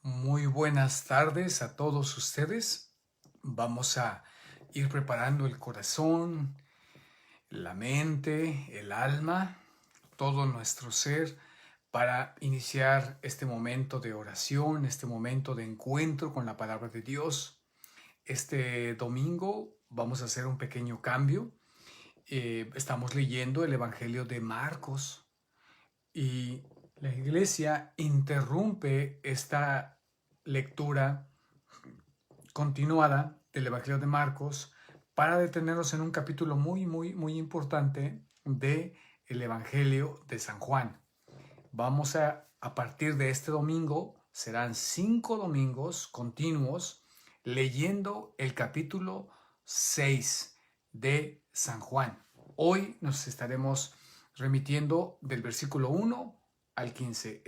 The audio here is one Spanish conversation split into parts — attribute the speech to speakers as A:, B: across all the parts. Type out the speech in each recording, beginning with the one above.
A: Muy buenas tardes a todos ustedes. Vamos a ir preparando el corazón, la mente, el alma, todo nuestro ser para iniciar este momento de oración, este momento de encuentro con la palabra de Dios. Este domingo vamos a hacer un pequeño cambio. Estamos leyendo el Evangelio de Marcos y la iglesia interrumpe esta lectura continuada del Evangelio de Marcos para detenernos en un capítulo muy importante de el Evangelio de San Juan. Vamos a partir de este domingo, serán 5 domingos continuos leyendo el capítulo 6 de San Juan. Hoy nos estaremos remitiendo del versículo 1 al 15.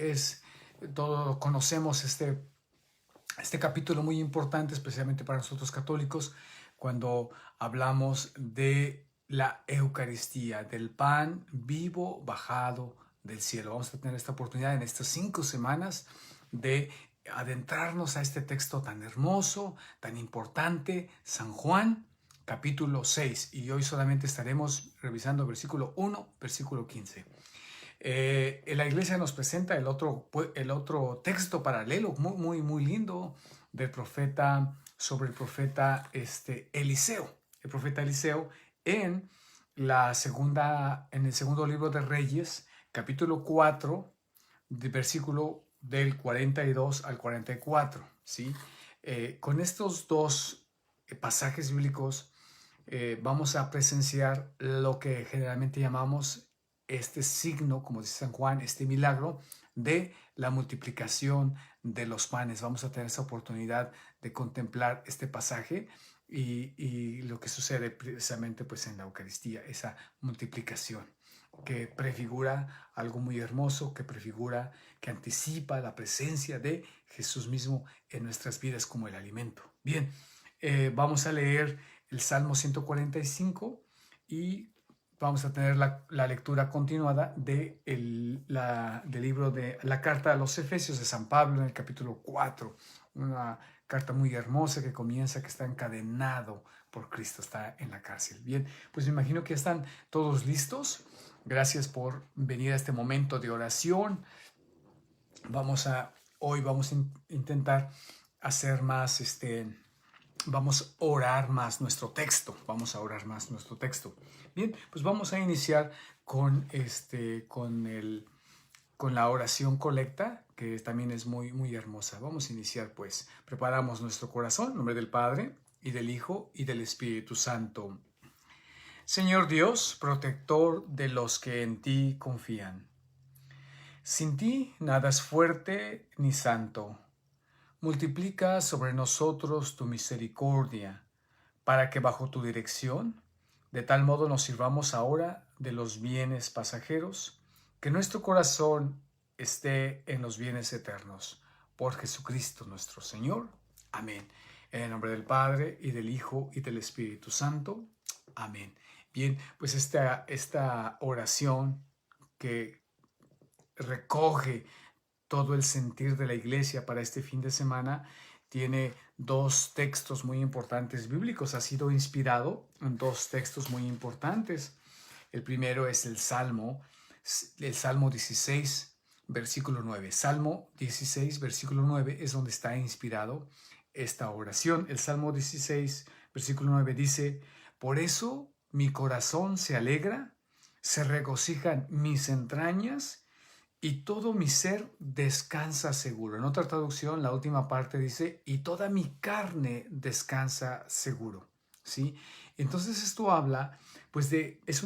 A: Todos conocemos este capítulo muy importante, especialmente para nosotros católicos, cuando hablamos de la Eucaristía, del pan vivo bajado del cielo. Vamos a tener esta oportunidad en estas 5 semanas de adentrarnos a este texto tan hermoso, tan importante, San Juan, capítulo 6. Y hoy solamente estaremos revisando versículo 1, versículo 15. La iglesia nos presenta el otro texto paralelo muy lindo del profeta, sobre el profeta Eliseo. El profeta Eliseo en en el segundo libro de Reyes, capítulo 4, versículo del 42 al 44. ¿Sí? Con estos dos pasajes bíblicos vamos a presenciar lo que generalmente llamamos este signo, como dice San Juan, este milagro de la multiplicación de los panes. Vamos a tener esa oportunidad de contemplar este pasaje y lo que sucede precisamente pues en la Eucaristía, esa multiplicación que prefigura algo muy hermoso, que anticipa la presencia de Jesús mismo en nuestras vidas como el alimento. Bien, vamos a leer el Salmo 145 y vamos a tener la lectura continuada del libro de la carta a los Efesios de San Pablo en el capítulo 4, una carta muy hermosa que comienza, que está encadenado por Cristo, está en la cárcel. Bien, pues me imagino que están todos listos. Gracias por venir a este momento de oración. Hoy vamos a intentar hacer más vamos a orar más nuestro texto. Vamos a orar más nuestro texto. Bien, pues vamos a iniciar con la oración colecta, que también es muy hermosa. Vamos a iniciar pues. Preparamos nuestro corazón en nombre del Padre, y del Hijo, y del Espíritu Santo. Señor Dios, protector de los que en ti confían. Sin ti nada es fuerte ni santo. Multiplica sobre nosotros tu misericordia, para que bajo tu dirección, de tal modo nos sirvamos ahora de los bienes pasajeros, que nuestro corazón esté en los bienes eternos. Por Jesucristo nuestro Señor. Amén. En el nombre del Padre, y del Hijo, y del Espíritu Santo. Amén. Bien, pues esta oración que recoge todo el sentir de la iglesia para este fin de semana tiene dos textos muy importantes bíblicos. Ha sido inspirado en dos textos muy importantes. El primero es el Salmo 16, versículo 9. Salmo 16, versículo 9 es donde está inspirado esta oración. El Salmo 16, versículo 9 dice: por eso mi corazón se alegra, se regocijan mis entrañas, y todo mi ser descansa seguro. En otra traducción, la última parte dice: y toda mi carne descansa seguro. ¿Sí? Entonces esto habla, pues es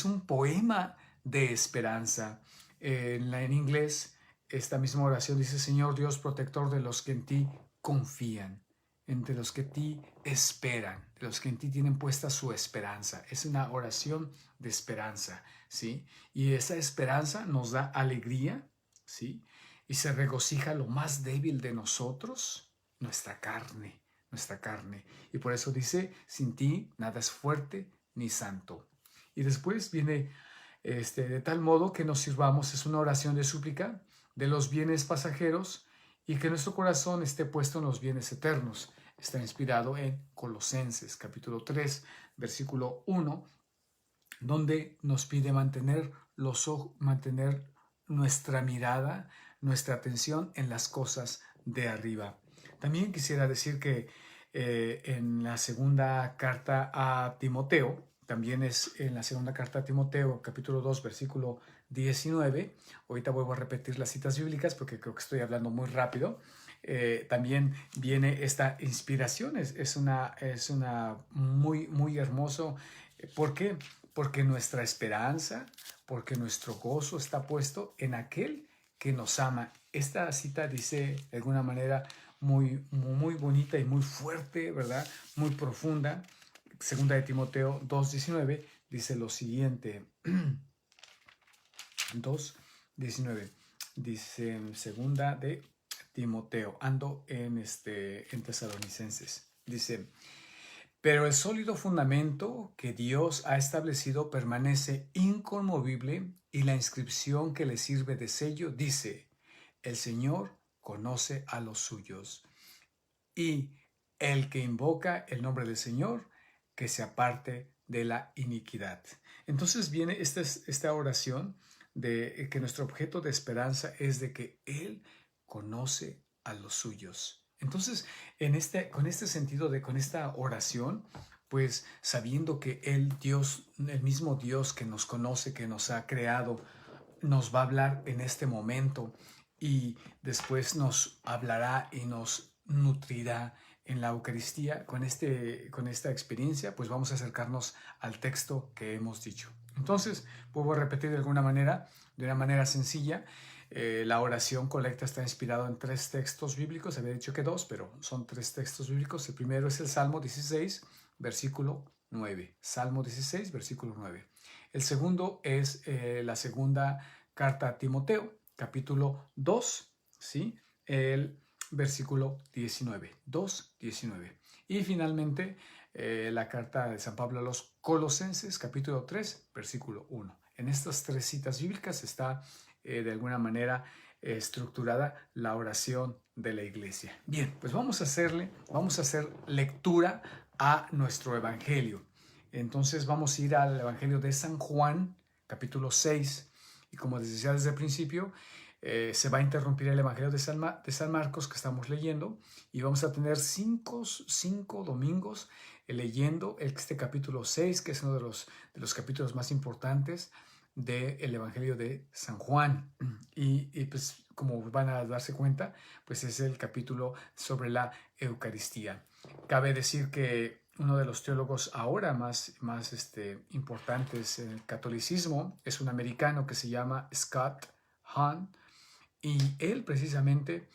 A: un poema de esperanza. En inglés, esta misma oración dice: Señor Dios, protector de los que en ti confían, entre los que en ti esperan, de los que en ti tienen puesta su esperanza. Es una oración de esperanza, ¿sí? Y esa esperanza nos da alegría, ¿sí? Y se regocija lo más débil de nosotros, nuestra carne, nuestra carne. Y por eso dice: sin ti nada es fuerte ni santo. Y después viene de tal modo que nos sirvamos, es una oración de súplica, de los bienes pasajeros, y que nuestro corazón esté puesto en los bienes eternos. Está inspirado en Colosenses capítulo 3, versículo 1, donde nos pide mantener mantener nuestra mirada, nuestra atención en las cosas de arriba. También quisiera decir que en la segunda carta a Timoteo, también es en la segunda carta a Timoteo, capítulo 2, versículo 19, ahorita vuelvo a repetir las citas bíblicas porque creo que estoy hablando muy rápido. También viene esta inspiración, es una muy, muy hermoso. ¿Por qué? Porque nuestra esperanza, porque nuestro gozo está puesto en aquel que nos ama. Esta cita dice de alguna manera muy, muy bonita y muy fuerte, ¿verdad? Muy profunda. Segunda de Timoteo 2:19 dice lo siguiente. 2:19 dice segunda de Timoteo, ando en Tesalonicenses. Dice, pero el sólido fundamento que Dios ha establecido permanece inconmovible y la inscripción que le sirve de sello dice, el Señor conoce a los suyos y el que invoca el nombre del Señor, que se aparte de la iniquidad. Entonces viene esta oración de que nuestro objeto de esperanza es de que Él conoce a los suyos. Entonces, con este sentido con esta oración, pues sabiendo que Dios, el mismo Dios que nos conoce, que nos ha creado, nos va a hablar en este momento y después nos hablará y nos nutrirá en la Eucaristía. Con esta experiencia, pues vamos a acercarnos al texto que hemos dicho. Entonces, puedo repetir de una manera sencilla. La oración colecta está inspirada en 3 textos bíblicos. Había dicho que 2, pero son 3 textos bíblicos. El primero es el Salmo 16, versículo 9. Salmo 16, versículo 9. El segundo es la segunda carta a Timoteo, capítulo 2, ¿sí? El versículo 19, 2:19. Y finalmente la carta de San Pablo a los Colosenses, capítulo 3, versículo 1. En estas 3 citas bíblicas está de alguna manera estructurada la oración de la iglesia. Bien, pues vamos a hacer lectura a nuestro evangelio. Entonces vamos a ir al evangelio de San Juan, capítulo 6. Y como les decía desde el principio, se va a interrumpir el evangelio de San Marcos que estamos leyendo y vamos a tener cinco domingos leyendo este capítulo 6, que es uno de los capítulos más importantes del evangelio de San Juan. Y pues como van a darse cuenta, pues es el capítulo sobre la Eucaristía. Cabe decir que uno de los teólogos ahora más importantes en el catolicismo es un americano que se llama Scott Hahn, y él precisamente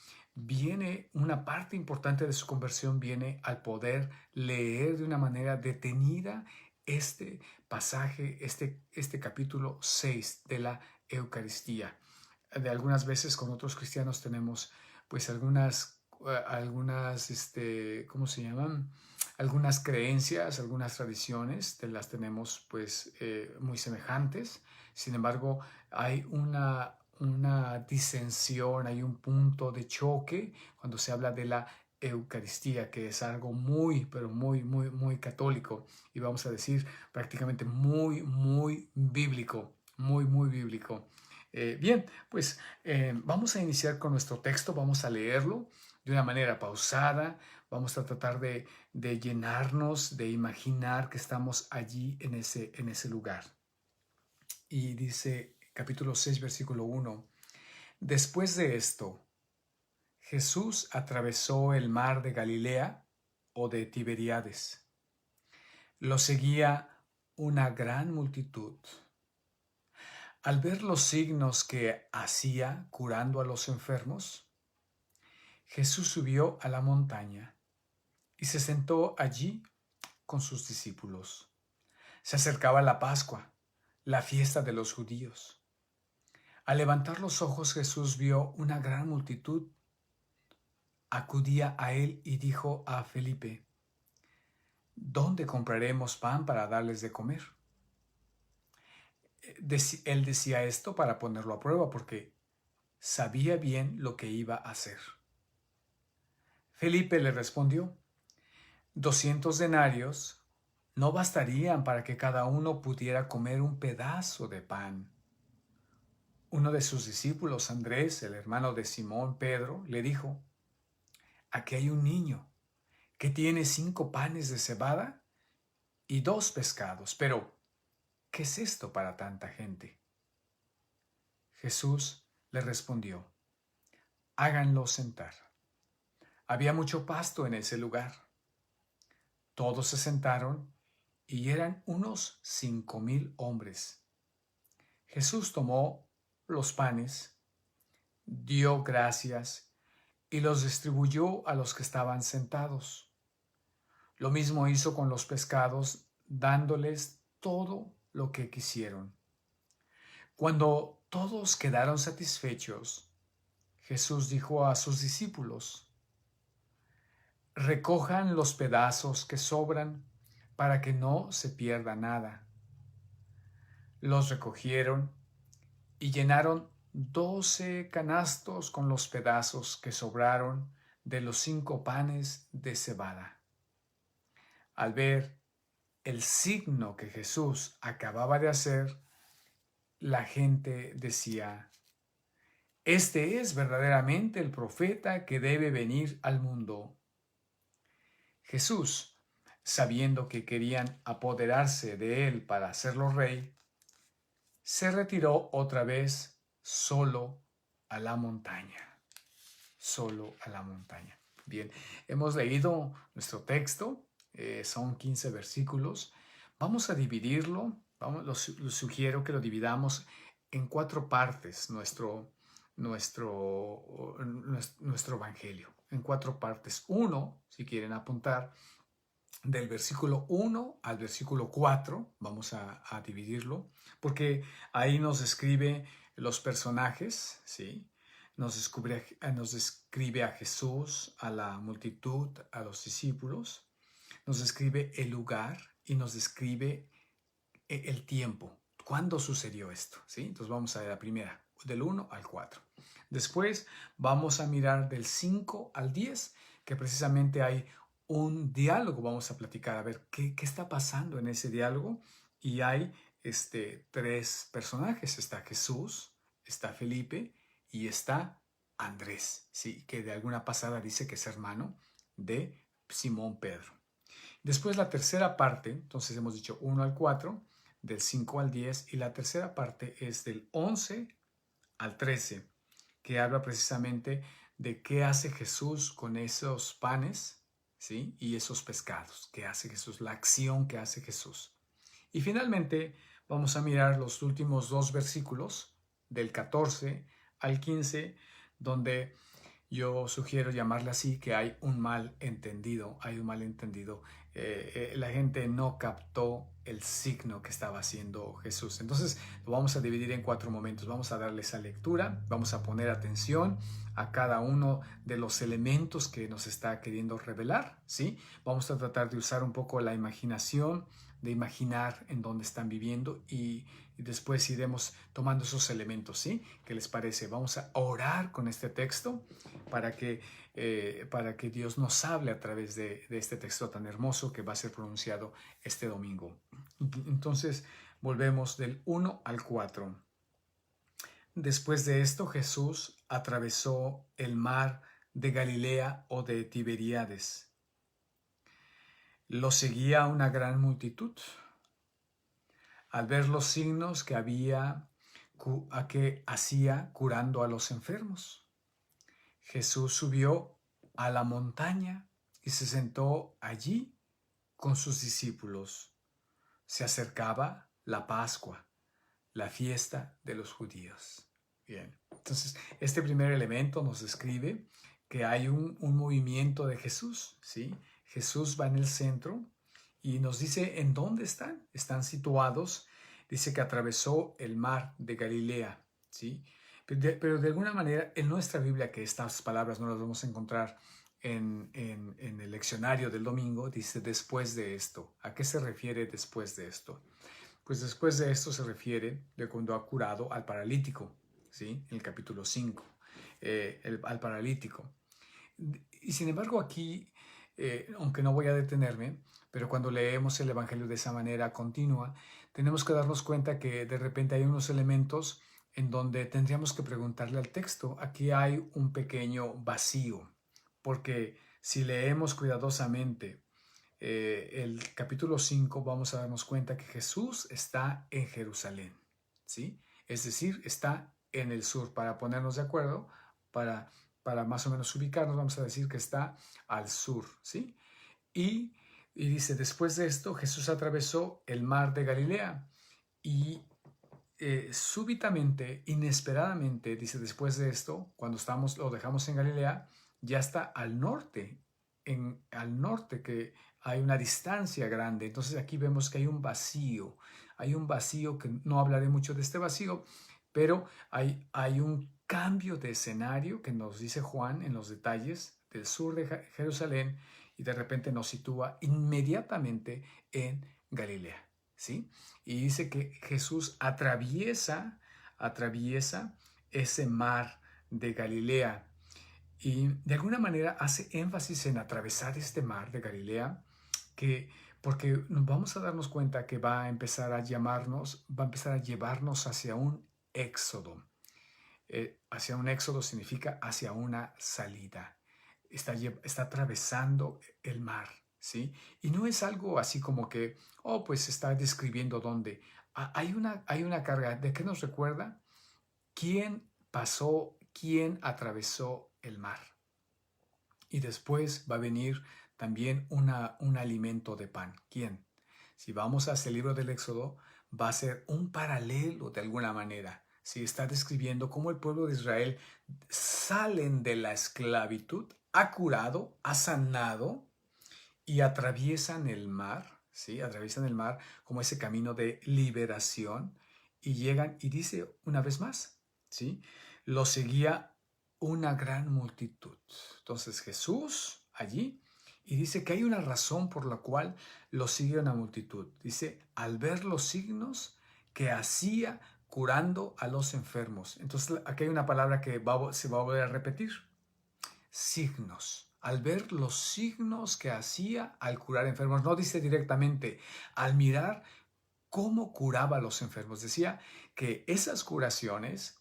A: una parte importante de su conversión viene al poder leer de una manera detenida este pasaje, este capítulo 6 de la Eucaristía. De algunas veces con otros cristianos tenemos pues algunas ¿cómo se llaman? Algunas creencias, algunas tradiciones, las tenemos pues muy semejantes. Sin embargo, hay una disensión, hay un punto de choque cuando se habla de la Eucaristía, que es algo muy, pero muy, muy, muy católico y vamos a decir prácticamente muy, muy bíblico, muy, muy bíblico. Bien, pues vamos a iniciar con nuestro texto, vamos a leerlo de una manera pausada, vamos a tratar de llenarnos, de imaginar que estamos allí en ese lugar. Y dice capítulo 6, versículo 1, después de esto, Jesús atravesó el mar de Galilea o de Tiberíades. Lo seguía una gran multitud. Al ver los signos que hacía curando a los enfermos, Jesús subió a la montaña y se sentó allí con sus discípulos. Se acercaba la Pascua, la fiesta de los judíos. Al levantar los ojos, Jesús vio una gran multitud. Acudía a él y dijo a Felipe, ¿dónde compraremos pan para darles de comer? Él decía esto para ponerlo a prueba porque sabía bien lo que iba a hacer. Felipe le respondió: 200 denarios no bastarían para que cada uno pudiera comer un pedazo de pan. Uno de sus discípulos, Andrés, el hermano de Simón Pedro, le dijo: aquí hay un niño que tiene 5 panes de cebada y 2 pescados, pero ¿qué es esto para tanta gente? Jesús le respondió: háganlo sentar. Había mucho pasto en ese lugar. Todos se sentaron y eran unos 5,000 hombres. Jesús tomó los panes, dio gracias y los distribuyó a los que estaban sentados. Lo mismo hizo con los pescados, dándoles todo lo que quisieron. Cuando todos quedaron satisfechos, Jesús dijo a sus discípulos: recojan los pedazos que sobran para que no se pierda nada. Los recogieron y llenaron 12 canastos con los pedazos que sobraron de los 5 panes de cebada. Al ver el signo que Jesús acababa de hacer, la gente decía: este es verdaderamente el profeta que debe venir al mundo. Jesús, sabiendo que querían apoderarse de él para hacerlo rey, se retiró otra vez solo a la montaña. Solo a la montaña. Bien, hemos leído nuestro texto, son 15 versículos. Vamos a dividirlo, los sugiero que lo dividamos en 4 partes, nuestro evangelio, en 4 partes. 1, si quieren apuntar, del versículo 1 al versículo 4, vamos a dividirlo, porque ahí nos describe los personajes, ¿sí? Nos describe a Jesús, a la multitud, a los discípulos, nos describe el lugar y nos describe el tiempo, cuándo sucedió esto, ¿sí? Entonces vamos a ver la primera, del 1 al 4. Después vamos a mirar del 5 al 10, que precisamente hay un diálogo, vamos a platicar, a ver qué está pasando en ese diálogo. Y hay 3 personajes, está Jesús, está Felipe y está Andrés, ¿sí? Que de alguna pasada dice que es hermano de Simón Pedro. Después la tercera parte, entonces hemos dicho 1 al 4, del 5 al 10, y la tercera parte es del 11 al 13, que habla precisamente de qué hace Jesús con esos panes, ¿sí? Y esos pescados, qué hace Jesús, la acción que hace Jesús. Y finalmente vamos a mirar los últimos 2 versículos, del 14 al 15, donde yo sugiero llamarle así, que hay un malentendido, la gente no captó el signo que estaba haciendo Jesús. Entonces lo vamos a dividir en 4 momentos. Vamos a darle esa lectura, vamos a poner atención a cada uno de los elementos que nos está queriendo revelar, ¿sí? Vamos a tratar de usar un poco la imaginación, de imaginar en dónde están viviendo y después iremos tomando esos elementos, ¿sí? ¿Qué les parece? Vamos a orar con este texto para que Dios nos hable a través de este texto tan hermoso que va a ser pronunciado este domingo. Entonces, volvemos del 1 al 4. Después de esto, Jesús atravesó el mar de Galilea o de Tiberíades. Lo seguía una gran multitud. Al ver los signos que hacía curando a los enfermos, Jesús subió a la montaña y se sentó allí con sus discípulos. Se acercaba la Pascua, la fiesta de los judíos. Bien, entonces este primer elemento nos describe que hay un movimiento de Jesús, ¿sí? Jesús va en el centro y nos dice en dónde están. Están situados, dice que atravesó el mar de Galilea, ¿sí? Pero de alguna manera en nuestra Biblia, que estas palabras no las vamos a encontrar en el leccionario del domingo, dice después de esto. ¿A qué se refiere después de esto? Pues después de esto se refiere de cuando ha curado al paralítico, ¿sí? En el capítulo 5, al paralítico. Y sin embargo aquí, aunque no voy a detenerme, pero cuando leemos el Evangelio de esa manera continua, tenemos que darnos cuenta que de repente hay unos elementos en donde tendríamos que preguntarle al texto. Aquí hay un pequeño vacío, porque si leemos cuidadosamente el capítulo 5, vamos a darnos cuenta que Jesús está en Jerusalén, ¿sí? Es decir, está en el sur. Para ponernos de acuerdo, para, para más o menos ubicarnos, vamos a decir que está al sur, ¿sí? Y, y dice, después de esto, Jesús atravesó el mar de Galilea y súbitamente, inesperadamente, dice, después de esto, cuando lo dejamos en Galilea, ya está al norte, al norte que hay una distancia grande. Entonces aquí vemos que hay un vacío que no hablaré mucho de este vacío, pero hay un cambio de escenario que nos dice Juan en los detalles del sur de Jerusalén y de repente nos sitúa inmediatamente en Galilea, ¿sí? Y dice que Jesús atraviesa ese mar de Galilea y de alguna manera hace énfasis en atravesar este mar de Galilea, porque nos vamos a darnos cuenta que va a empezar a llevarnos hacia un éxodo. Hacia un éxodo significa hacia una salida. Está atravesando el mar, ¿sí? Y no es algo así como que, pues está describiendo dónde. Hay una carga. ¿De qué nos recuerda? ¿Quién atravesó el mar? Y después va a venir también un alimento de pan. ¿Quién? Si vamos hacia el libro del Éxodo, va a ser un paralelo de alguna manera. Si está describiendo cómo el pueblo de Israel salen de la esclavitud, ha curado, ha sanado y atraviesan el mar, ¿sí? Atraviesan el mar como ese camino de liberación y llegan y dice una vez más, ¿sí? Lo seguía una gran multitud. Entonces Jesús allí y dice que hay una razón por la cual lo sigue una multitud. Dice, al ver los signos que hacía curando a los enfermos. Entonces aquí hay una palabra que se va a volver a repetir. Signos. Al ver los signos que hacía al curar enfermos. No dice directamente, al mirar cómo curaba a los enfermos. Decía que esas curaciones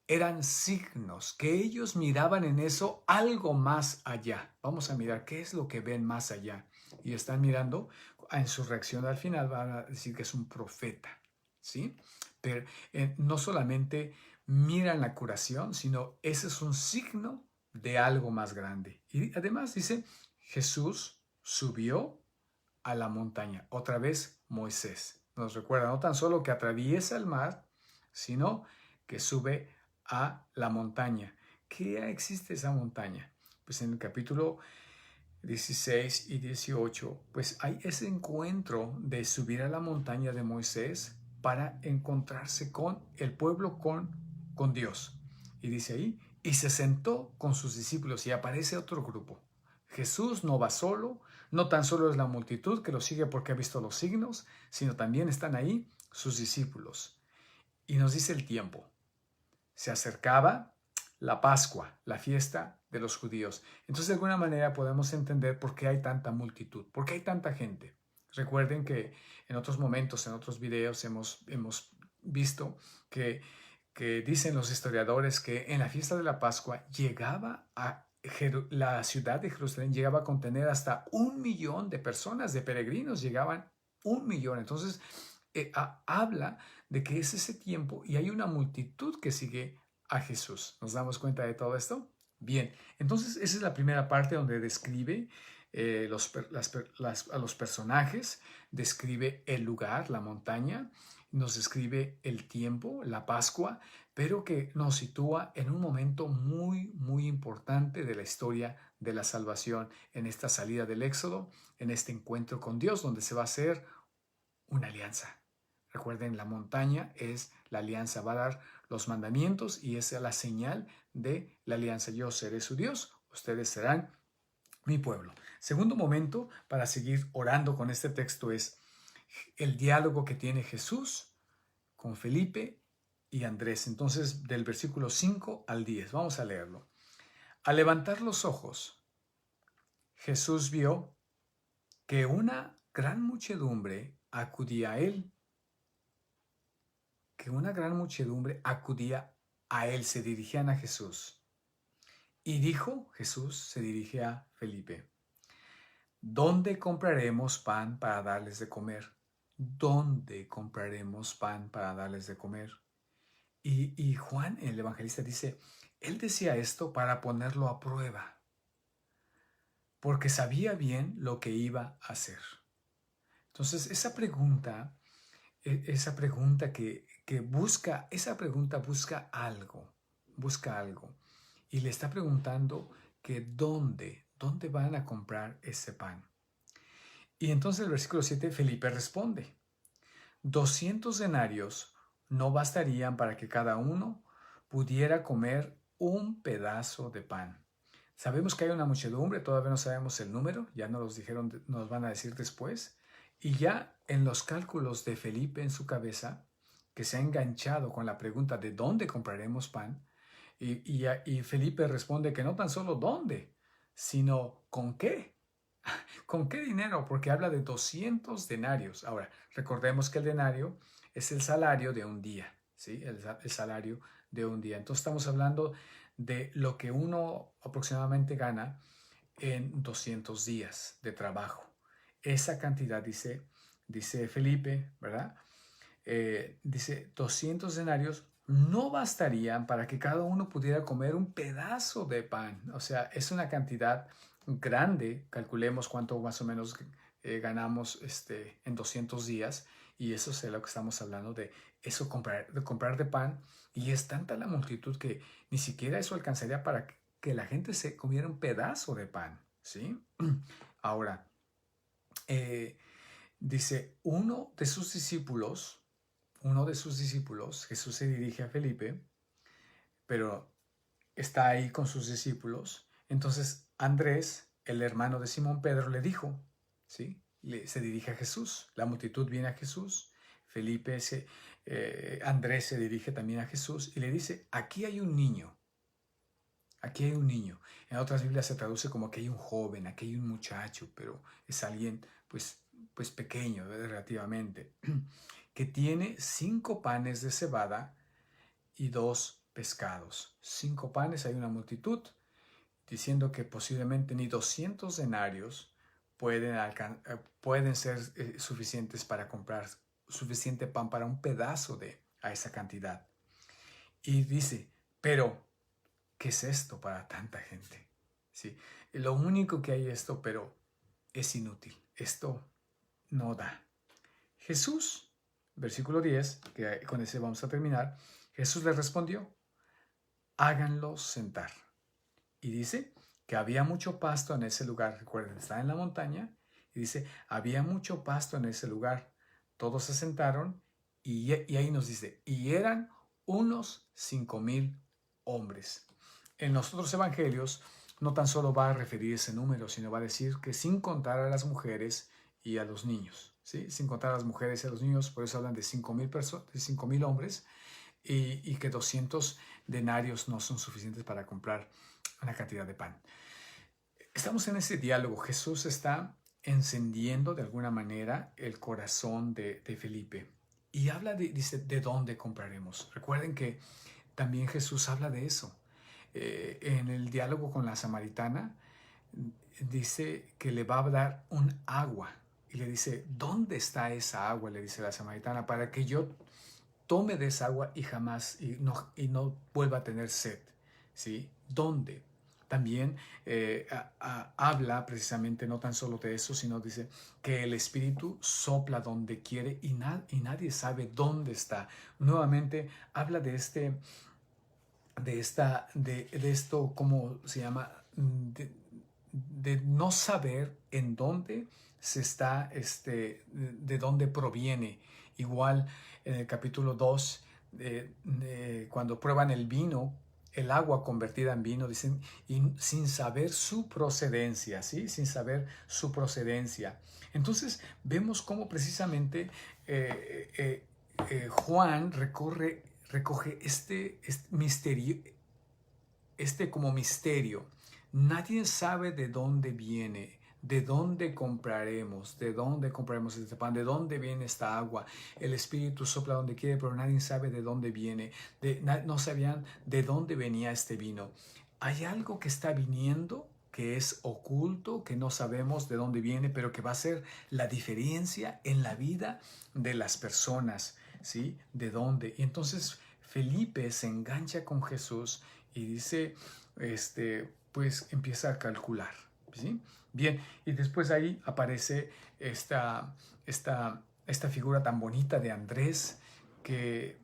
A: eran signos, que ellos miraban en eso algo más allá. Vamos a mirar qué es lo que ven más allá. Y están mirando, en su reacción al final van a decir que es un profeta, ¿sí? Pero no solamente miran la curación, sino ese es un signo de algo más grande. Y además dice, Jesús subió a la montaña. Otra vez Moisés. Nos recuerda no tan solo que atraviesa el mar, sino que sube a la montaña. ¿Qué existe esa montaña? Pues en el capítulo 16 y 18, pues hay ese encuentro de subir a la montaña de Moisés para encontrarse con el pueblo, con Dios. Y dice ahí, y se sentó con sus discípulos y aparece otro grupo. Jesús no va solo, no tan solo es la multitud que lo sigue porque ha visto los signos, sino también están ahí sus discípulos. Y nos dice el tiempo. Se acercaba la Pascua, la fiesta de los judíos. Entonces, de alguna manera podemos entender por qué hay tanta multitud, por qué hay tanta gente. Recuerden que en otros momentos, en otros videos, hemos visto que dicen los historiadores que en la fiesta de la Pascua la ciudad de Jerusalén llegaba a contener hasta 1.000.000 de personas, de peregrinos, llegaban 1.000.000. Entonces, habla de que es ese tiempo y hay una multitud que sigue a Jesús. ¿Nos damos cuenta de todo esto? Bien, entonces esa es la primera parte donde describe a los personajes, describe el lugar, la montaña, nos describe el tiempo, la Pascua, pero que nos sitúa en un momento muy, muy importante de la historia de la salvación, en esta salida del Éxodo, en este encuentro con Dios, donde se va a hacer una alianza. Recuerden, la montaña es la alianza, va a dar los mandamientos y esa es la señal de la alianza. Yo seré su Dios, ustedes serán mi pueblo. Segundo momento para seguir orando con este texto es el diálogo que tiene Jesús con Felipe y Andrés. Entonces, del versículo 5 al 10, vamos a leerlo. Al levantar los ojos, Jesús vio que una gran muchedumbre acudía a él, se dirigían a Jesús. Y dijo, Jesús se dirige a Felipe, ¿dónde compraremos pan para darles de comer? ¿Dónde compraremos pan para darles de comer? Y Juan, el evangelista, dice, él decía esto para ponerlo a prueba, porque sabía bien lo que iba a hacer. Entonces, esa pregunta busca algo, y le está preguntando que dónde van a comprar ese pan. Y entonces el versículo 7, Felipe responde, 200 denarios no bastarían para que cada uno pudiera comer un pedazo de pan. Sabemos que hay una muchedumbre, todavía no sabemos el número, ya nos los dijeron, nos van a decir después. Y ya en los cálculos de Felipe en su cabeza, que se ha enganchado con la pregunta de dónde compraremos pan, y Felipe responde que no tan solo dónde, sino con qué. ¿Con qué dinero? Porque habla de 200 denarios. Ahora, recordemos que el denario es el salario de un día, ¿sí? El salario de un día. Entonces estamos hablando de lo que uno aproximadamente gana en 200 días de trabajo. Esa cantidad, dice Felipe, ¿verdad? Dice, 200 denarios no bastarían para que cada uno pudiera comer un pedazo de pan. O sea, es una cantidad grande. Calculemos cuánto más o menos ganamos en 200 días. Y eso es lo que estamos hablando de eso, comprar de pan. Y es tanta la multitud que ni siquiera eso alcanzaría para que la gente se comiera un pedazo de pan, ¿sí? Ahora, dice, uno de sus discípulos, Jesús se dirige a Felipe, pero está ahí con sus discípulos. Entonces Andrés, el hermano de Simón Pedro, le dijo, ¿sí? Se dirige a Jesús, la multitud viene a Jesús, Andrés se dirige también a Jesús y le dice, aquí hay un niño. En otras Biblias se traduce como que hay un joven, aquí hay un muchacho, pero es alguien pues pequeño relativamente, que tiene 5 panes de cebada y 2 pescados. 5 panes, hay una multitud, diciendo que posiblemente ni 200 denarios pueden ser suficientes para comprar suficiente pan para un pedazo a esa cantidad. Y dice, pero ¿qué es esto para tanta gente? ¿Sí? Lo único que hay esto, pero es inútil. Esto no da. Jesús, versículo 10, que con ese vamos a terminar, Jesús le respondió, háganlos sentar. Y dice que había mucho pasto en ese lugar. Recuerden, está en la montaña. Y dice, había mucho pasto en ese lugar. Todos se sentaron y ahí nos dice, y eran unos 5,000 hombres. En los otros evangelios no tan solo va a referir ese número, sino va a decir que sin contar a las mujeres y a los niños, ¿sí? Sin contar a las mujeres y a los niños, por eso hablan de 5,000 hombres, y que 200 denarios no son suficientes para comprar una cantidad de pan. Estamos en ese diálogo. Jesús está encendiendo de alguna manera el corazón de Felipe y dice, ¿de dónde compraremos? Recuerden que también Jesús habla de eso. En el diálogo con la samaritana, dice que le va a dar un agua y le dice, ¿dónde está esa agua? Le dice la samaritana, para que yo tome de esa agua y jamás y no vuelva a tener sed, ¿sí? ¿Dónde? También habla precisamente no tan solo de eso, sino dice que el Espíritu sopla donde quiere y nadie sabe dónde está. Nuevamente habla de esto, ¿cómo se llama? De no saber en dónde se está, de dónde proviene. Igual en el capítulo 2, cuando prueban el vino, el agua convertida en vino, dicen, y sin saber su procedencia, ¿sí? Sin saber su procedencia. Entonces vemos cómo precisamente Juan recoge este misterio, como misterio Nadie sabe de dónde viene, de dónde compraremos este pan, de dónde viene esta agua. El Espíritu sopla donde quiere, pero nadie sabe de dónde viene. No sabían de dónde venía este vino. Hay algo que está viniendo, que es oculto, que no sabemos de dónde viene, pero que va a ser la diferencia en la vida de las personas, ¿sí? ¿De dónde? Y entonces Felipe se engancha con Jesús y dice, pues empieza a calcular, ¿sí? Bien, y después ahí aparece esta figura tan bonita de Andrés que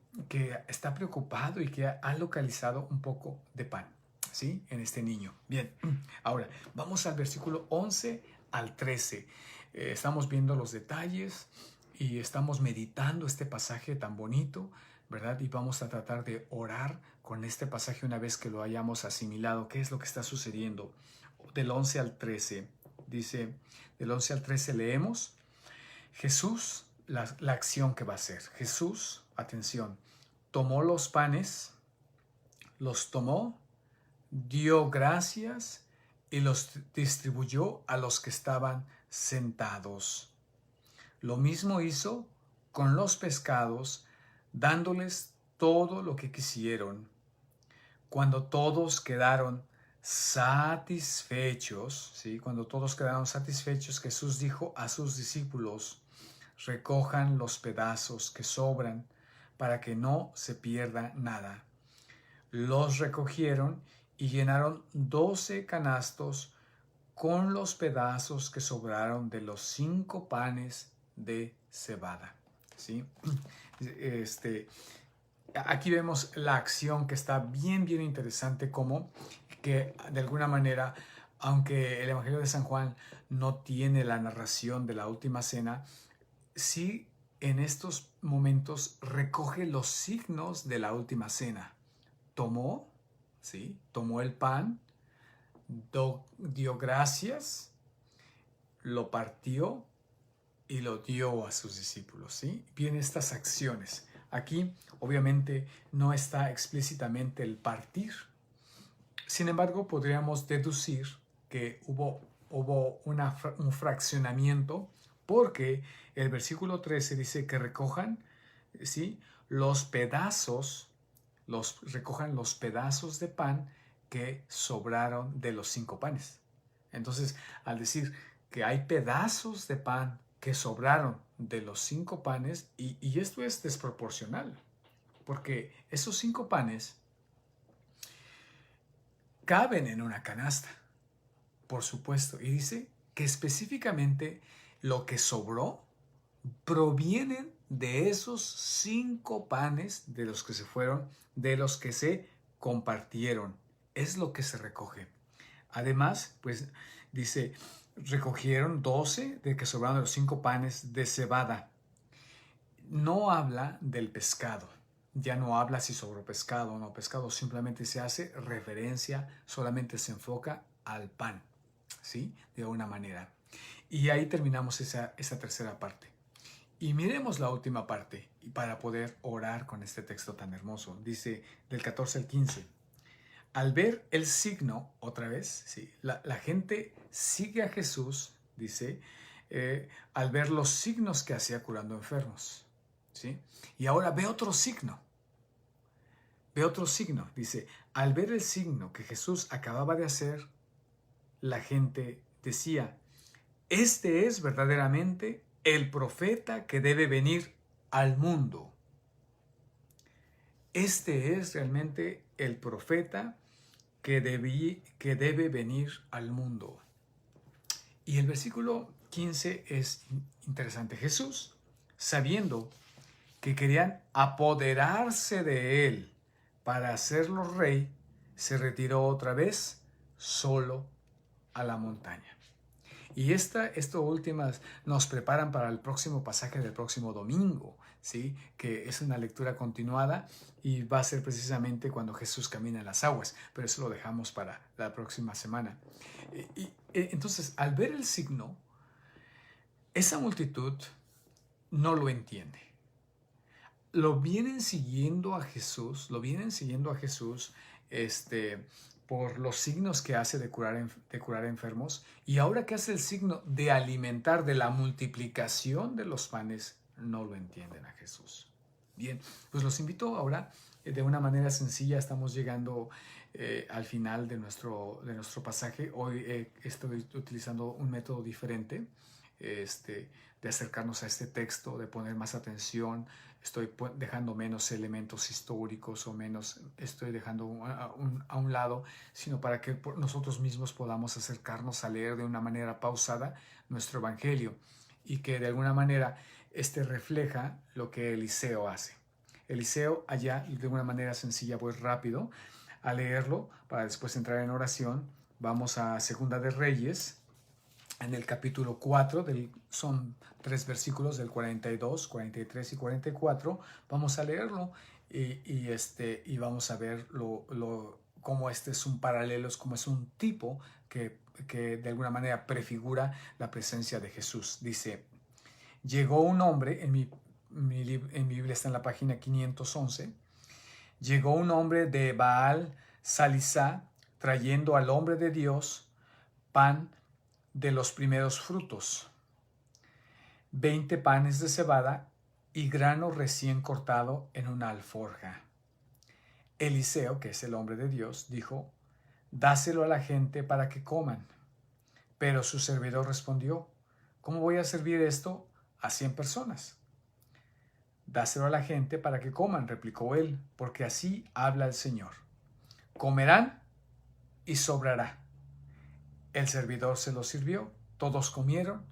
A: está preocupado y que ha localizado un poco de pan, ¿sí? En este niño. Bien, ahora vamos al versículo 11 al 13. Estamos viendo los detalles y estamos meditando este pasaje tan bonito, ¿verdad? Y vamos a tratar de orar con este pasaje una vez que lo hayamos asimilado. ¿Qué es lo que está sucediendo? Del 11 al 13. Dice, del 11 al 13 leemos, Jesús, la acción que va a hacer. Jesús, atención, tomó los panes, los tomó, dio gracias y los distribuyó a los que estaban sentados. Lo mismo hizo con los pescados, dándoles todo lo que quisieron. Cuando todos quedaron satisfechos, ¿sí? Cuando todos quedaron satisfechos, Jesús dijo a sus discípulos, recojan los pedazos que sobran para que no se pierda nada. Los recogieron y llenaron 12 canastos con los pedazos que sobraron de los 5 panes de cebada, ¿sí? Aquí vemos la acción que está bien interesante, como que de alguna manera, aunque el Evangelio de San Juan no tiene la narración de la última cena, sí en estos momentos recoge los signos de la última cena. Tomó, ¿sí? Tomó el pan, dio gracias, lo partió y lo dio a sus discípulos, ¿sí? Vienen estas acciones. Aquí, obviamente, no está explícitamente el partir. Sin embargo, podríamos deducir que hubo un fraccionamiento, porque el versículo 13 dice que recojan, ¿sí? Recojan los pedazos de pan que sobraron de los 5 panes. Entonces, al decir que hay pedazos de pan que sobraron de los 5 panes, y esto es desproporcional, porque esos 5 panes caben en una canasta, por supuesto, y dice que específicamente lo que sobró provienen de esos 5 panes de los que se fueron, de los que se compartieron. Es lo que se recoge. Además, pues dice, recogieron 12 de que sobraron de los 5 panes de cebada. No habla del pescado. Ya no habla si sobró pescado o no pescado. Simplemente se hace referencia, solamente se enfoca al pan, ¿sí? De alguna manera. Y ahí terminamos esa tercera parte. Y miremos la última parte para poder orar con este texto tan hermoso. Dice del 14 al 15. Al ver el signo, otra vez, ¿sí? La gente sigue a Jesús, dice, al ver los signos que hacía curando enfermos, ¿sí? Y ahora ve otro signo. Ve otro signo. Dice, al ver el signo que Jesús acababa de hacer, la gente decía, este es verdaderamente el profeta que debe venir al mundo. Este es realmente el profeta que debe venir al mundo. Y el versículo 15 es interesante. Jesús, sabiendo que querían apoderarse de él para hacerlo rey, se retiró otra vez solo a la montaña. Y esto últimas nos preparan para el próximo pasaje del próximo domingo, ¿sí? Que es una lectura continuada y va a ser precisamente cuando Jesús camina en las aguas, pero eso lo dejamos para la próxima semana. Entonces, al ver el signo, esa multitud no lo entiende. Lo vienen siguiendo a Jesús, por los signos que hace de curar enfermos, y ahora que hace el signo de alimentar, de la multiplicación de los panes, no lo entienden a Jesús. Bien, pues los invito ahora de una manera sencilla. Estamos llegando al final de nuestro pasaje. Hoy estoy utilizando un método diferente de acercarnos a este texto, de poner más atención. Estoy dejando menos elementos históricos o menos estoy dejando a un lado, sino para que nosotros mismos podamos acercarnos a leer de una manera pausada nuestro Evangelio y que de alguna manera refleja lo que Eliseo hace. Eliseo allá, de una manera sencilla, voy rápido a leerlo para después entrar en oración. Vamos a Segunda de Reyes, en el capítulo 4, son 3 versículos del 42, 43 y 44. Vamos a leerlo y vamos a ver cómo es un paralelo, cómo es un tipo que de alguna manera prefigura la presencia de Jesús. Dice: llegó un hombre, en mi Biblia está en la página 511, llegó un hombre de Baal Salisá trayendo al hombre de Dios pan de los primeros frutos, 20 panes de cebada y grano recién cortado en una alforja. Eliseo, que es el hombre de Dios, dijo: dáselo a la gente para que coman. Pero su servidor respondió: ¿cómo voy a servir esto a 100 personas? Dáselo a la gente para que coman, replicó él, porque así habla el Señor. Comerán y sobrará. El servidor se lo sirvió, todos comieron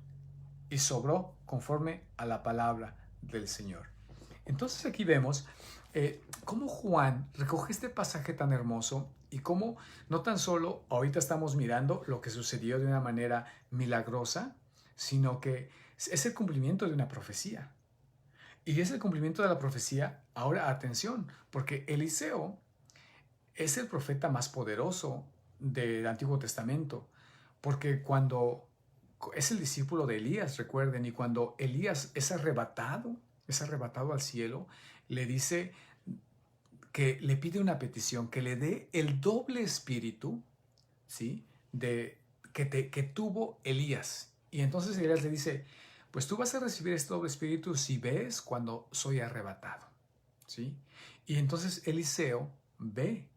A: y sobró conforme a la palabra del Señor. Entonces aquí vemos cómo Juan recoge este pasaje tan hermoso y cómo no tan solo ahorita estamos mirando lo que sucedió de una manera milagrosa, sino que es el cumplimiento de una profecía. Y es el cumplimiento de la profecía. Ahora atención, porque Eliseo es el profeta más poderoso del Antiguo Testamento, porque cuando es el discípulo de Elías, recuerden, y cuando Elías es arrebatado al cielo, le dice que le pide una petición, que le dé el doble espíritu, ¿sí?, que tuvo Elías. Y entonces Elías le dice: pues tú vas a recibir este doble espíritu si ves cuando soy arrebatado, ¿sí? Y entonces Eliseo ve,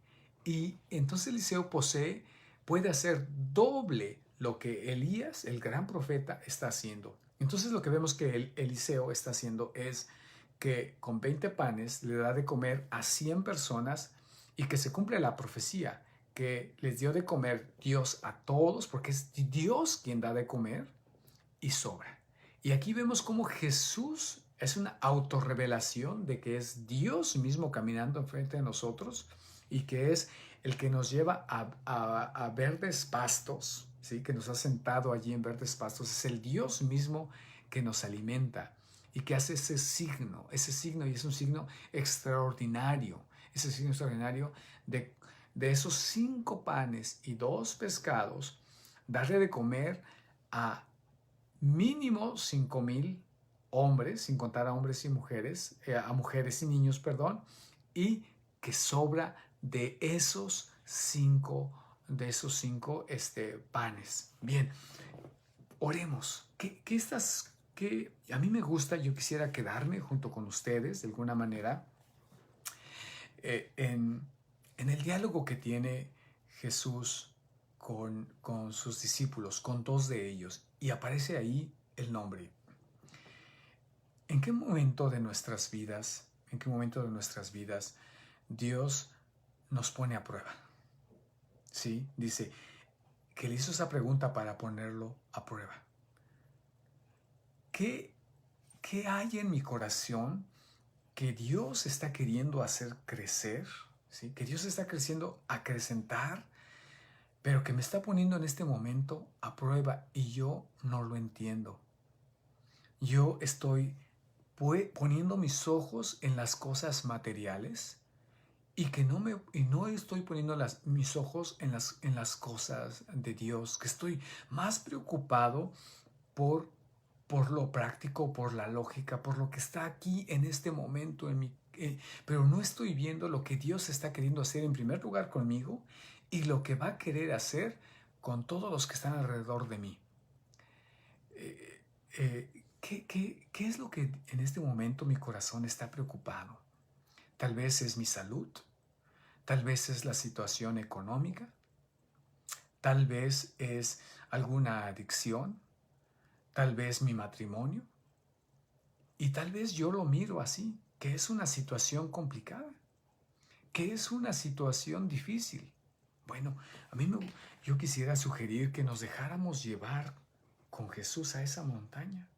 A: y entonces Eliseo puede hacer doble lo que Elías, el gran profeta, está haciendo. Entonces lo que vemos que Eliseo está haciendo es que con 20 panes le da de comer a 100 personas y que se cumple la profecía que les dio de comer Dios a todos, porque es Dios quien da de comer y sobra. Y aquí vemos cómo Jesús es una autorrevelación de que es Dios mismo caminando enfrente de nosotros y que es el que nos lleva a verdes pastos, ¿sí?, que nos ha sentado allí en verdes pastos. Es el Dios mismo que nos alimenta y que hace ese signo, y es un signo extraordinario, ese signo extraordinario de esos 5 panes y 2 pescados, darle de comer a mínimo 5,000 hombres, sin contar a hombres y mujeres, a mujeres y niños, perdón, y que sobra de esos 5 panes. Bien, oremos. A mí me gusta, yo quisiera quedarme junto con ustedes de alguna manera en el diálogo que tiene Jesús con sus discípulos, con 2 de ellos, y aparece ahí el nombre. ¿En qué momento de nuestras vidas, Dios nos pone a prueba? ¿Sí? Dice que le hizo esa pregunta para ponerlo a prueba. ¿Qué hay en mi corazón que Dios está queriendo hacer crecer? ¿Sí? Que Dios está creciendo, acrecentar, pero que me está poniendo en este momento a prueba y yo no lo entiendo. Yo estoy poniendo mis ojos en las cosas materiales y no estoy poniendo mis ojos en las cosas de Dios, que estoy más preocupado por lo práctico, por la lógica, por lo que está aquí en este momento pero no estoy viendo lo que Dios está queriendo hacer en primer lugar conmigo y lo que va a querer hacer con todos los que están alrededor de mí. ¿Qué es lo que en este momento mi corazón está preocupado? Tal vez es mi salud, tal vez es la situación económica, tal vez es alguna adicción, tal vez mi matrimonio, y tal vez yo lo miro así, que es una situación complicada, que es una situación difícil. Bueno, yo quisiera sugerir que nos dejáramos llevar con Jesús a esa montaña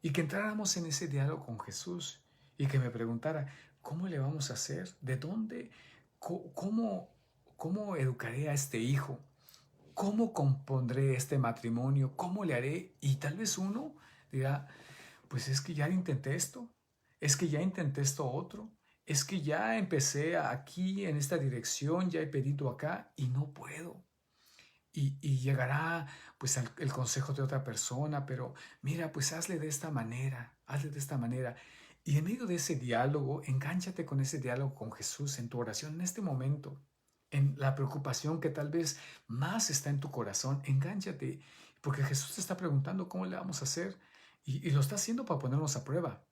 A: y que entráramos en ese diálogo con Jesús y que me preguntara, ¿cómo le vamos a hacer? ¿De dónde? ¿Cómo educaré a este hijo? ¿Cómo compondré este matrimonio? ¿Cómo le haré? Y tal vez uno dirá, pues es que ya intenté esto, es que ya intenté esto otro, es que ya empecé aquí en esta dirección, ya he pedido acá y no puedo. Y llegará pues el consejo de otra persona, pero mira, pues hazle de esta manera, hazle de esta manera. Y en medio de ese diálogo, engánchate con ese diálogo con Jesús en tu oración en este momento, en la preocupación que tal vez más está en tu corazón, engánchate, porque Jesús te está preguntando cómo le vamos a hacer y lo está haciendo para ponernos a prueba.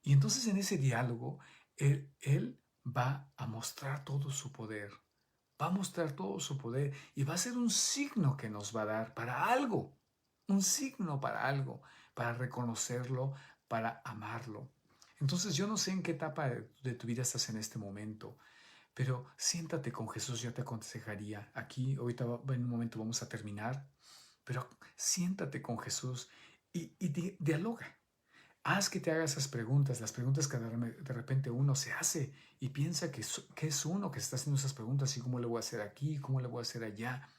A: Y entonces en ese diálogo, él va a mostrar todo su poder, va a mostrar todo su poder y va a ser un signo que nos va a dar para algo, un signo para algo, para reconocerlo, para amarlo. Entonces yo no sé en qué etapa de tu vida estás en este momento, pero siéntate con Jesús, yo te aconsejaría. Aquí, ahorita en un momento vamos a terminar, pero siéntate con Jesús y dialoga. Haz que te haga esas preguntas, las preguntas que de repente uno se hace y piensa que es uno que está haciendo esas preguntas y cómo le voy a hacer aquí, cómo le voy a hacer allá.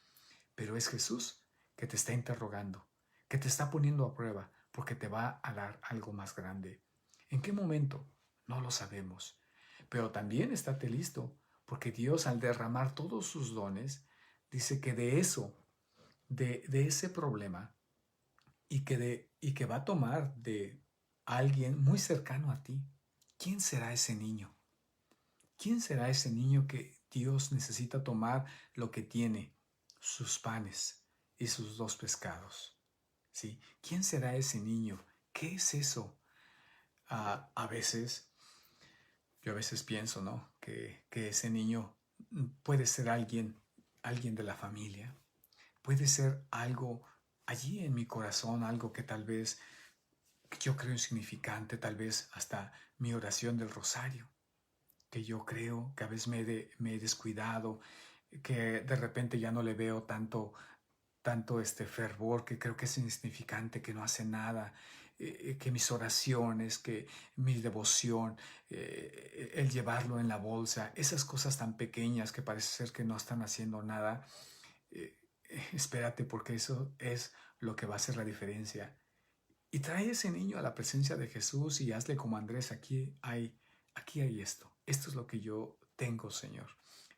A: Pero es Jesús que te está interrogando, que te está poniendo a prueba porque te va a dar algo más grande. ¿En qué momento? No lo sabemos. Pero también estate listo porque Dios al derramar todos sus dones dice que de eso, de ese problema, y que va a tomar de alguien muy cercano a ti. ¿Quién será ese niño? ¿Quién será ese niño que Dios necesita tomar lo que tiene, sus panes y sus 2 pescados? ¿Sí? ¿Quién será ese niño? ¿Qué es eso? Yo a veces pienso, ¿no? Que ese niño puede ser alguien de la familia, puede ser algo allí en mi corazón, algo que tal vez yo creo insignificante, tal vez hasta mi oración del rosario, que yo creo que a veces me he descuidado, que de repente ya no le veo tanto este fervor, que creo que es insignificante, que no hace nada, que mis oraciones, que mi devoción, el llevarlo en la bolsa, esas cosas tan pequeñas que parece ser que no están haciendo nada, espérate porque eso es lo que va a hacer la diferencia. Y trae ese niño a la presencia de Jesús y hazle como Andrés, aquí hay esto. Esto es lo que yo tengo, Señor.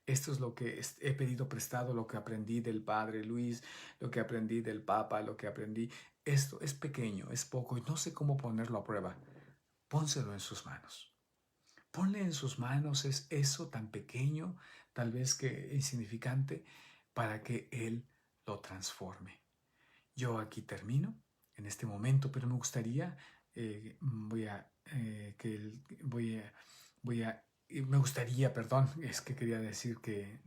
A: Esto es lo que he pedido prestado, lo que aprendí del Padre Luis, lo que aprendí del Papa, lo que aprendí. Esto es pequeño, es poco y no sé cómo ponerlo a prueba. Pónselo en sus manos. Ponle en sus manos eso tan pequeño, tal vez que insignificante, para que Él lo transforme. Yo aquí termino en este momento, pero me gustaría, me gustaría, perdón, es que quería decir que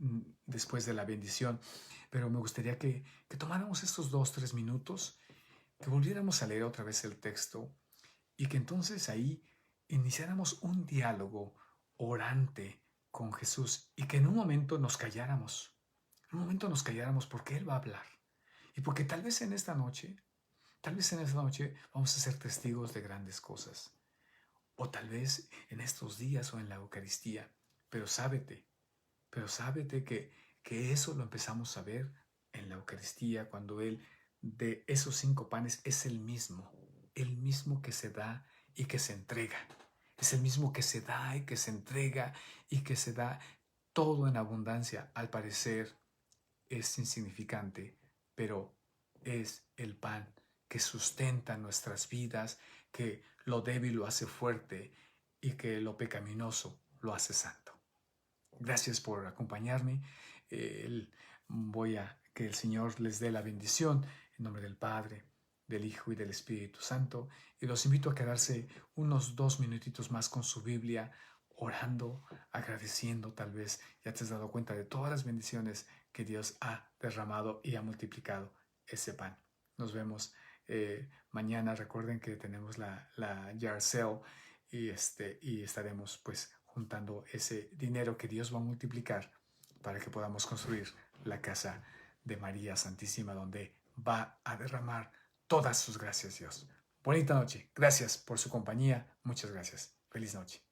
A: después de la bendición, pero me gustaría que tomáramos estos 2, 3 minutos, que volviéramos a leer otra vez el texto y que entonces ahí iniciáramos un diálogo orante con Jesús y que en un momento nos calláramos, porque Él va a hablar. Y porque tal vez en esta noche vamos a ser testigos de grandes cosas. O tal vez en estos días o en la Eucaristía. Pero sábete que eso lo empezamos a ver en la Eucaristía cuando Él de esos 5 panes es el mismo que se da y que se entrega. Es el mismo que se da y que se entrega y que se da todo en abundancia. Al parecer es insignificante, pero es el pan que sustenta nuestras vidas, que lo débil lo hace fuerte y que lo pecaminoso lo hace santo. Gracias por acompañarme. Voy a que el Señor les dé la bendición en nombre del Padre, del Hijo y del Espíritu Santo. Y los invito a quedarse unos 2 minutitos más con su Biblia, orando, agradeciendo. Tal vez ya te has dado cuenta de todas las bendiciones que Dios ha derramado y ha multiplicado ese pan. Nos vemos mañana. Recuerden que tenemos la Yard Sale y estaremos pues juntando ese dinero que Dios va a multiplicar para que podamos construir la casa de María Santísima, donde va a derramar todas sus gracias, Dios. Bonita noche. Gracias por su compañía. Muchas gracias. Feliz noche.